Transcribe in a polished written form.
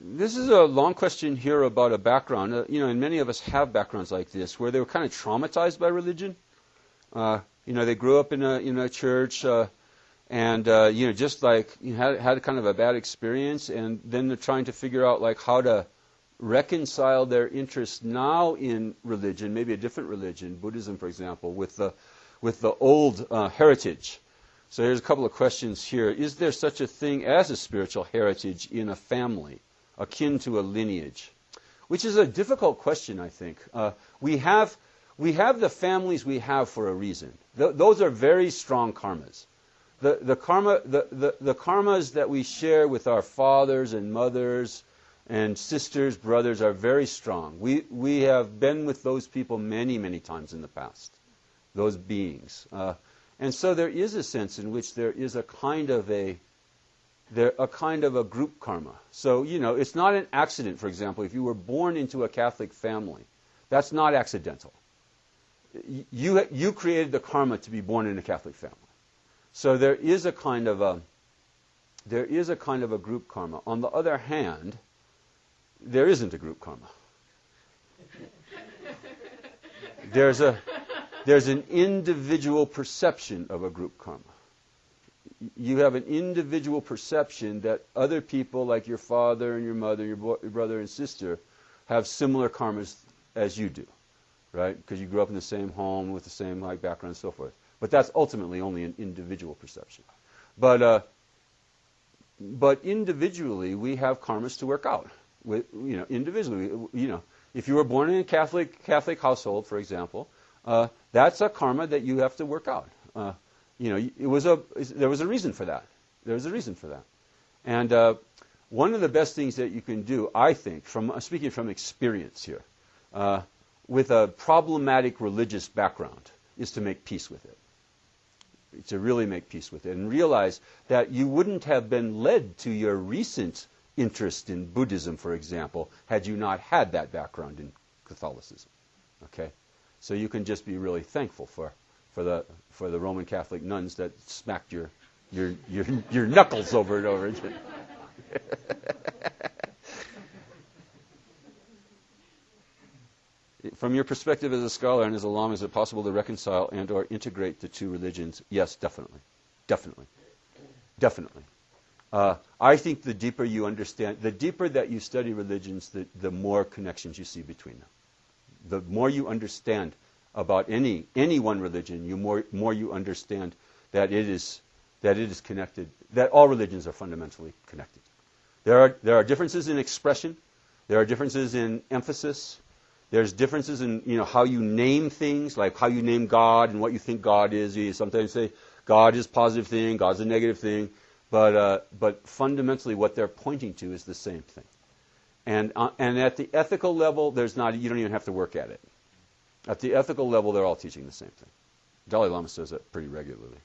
This is a long question here about a background. And many of us have backgrounds like this, where they were kind of traumatized by religion. They grew up in a church, and just like had kind of a bad experience, and then they're trying to figure out like how to reconcile their interest now in religion, maybe a different religion, Buddhism, for example, with the old heritage. So here's a couple of questions here. Is there such a thing as a spiritual heritage in a family, akin to a lineage? Which is a difficult question, I think. We have the families we have for a reason. Those are very strong karmas. The karmas that we share with our fathers and mothers and sisters, brothers, are very strong. We have been with those people many, many times in the past, those beings. And so there is a sense in which there is a kind of a group karma. So, it's not an accident, for example, if you were born into a Catholic family. That's not accidental. You created the karma to be born in a Catholic family. So there is a kind of a group karma. On the other hand, there isn't a group karma. There's an individual perception of a group karma. You have an individual perception that other people, like your father and your mother, your brother and sister, have similar karmas as you do, right? Because you grew up in the same home with the same background and so forth. But that's ultimately only an individual perception. But individually, we have karmas to work out. Individually, if you were born in a Catholic household, for example, that's a karma that you have to work out. There was a reason for that. There was a reason for that. And one of the best things that you can do, I think, speaking from experience here, with a problematic religious background, is to make peace with it. To really make peace with it and realize that you wouldn't have been led to your recent interest in Buddhism, for example, had you not had that background in Catholicism. Okay? So you can just be really thankful for the Roman Catholic nuns that smacked your knuckles over and over again. From your perspective as a scholar and as a Lama, is it possible to reconcile and or integrate the two religions? Yes, definitely. Definitely. Definitely. I think the deeper you understand, the deeper that you study religions, the more connections you see between them. The more you understand about any one religion, more you understand that it is connected, that all religions are fundamentally connected. There are differences in expression. There are differences in emphasis. There's differences in how you name things, like how you name God and what you think God is. You sometimes say God is a positive thing, God's a negative thing, but fundamentally what they're pointing to is the same thing. And at the ethical level, you don't even have to work at it. At the ethical level, they're all teaching the same thing. Dalai Lama says that pretty regularly.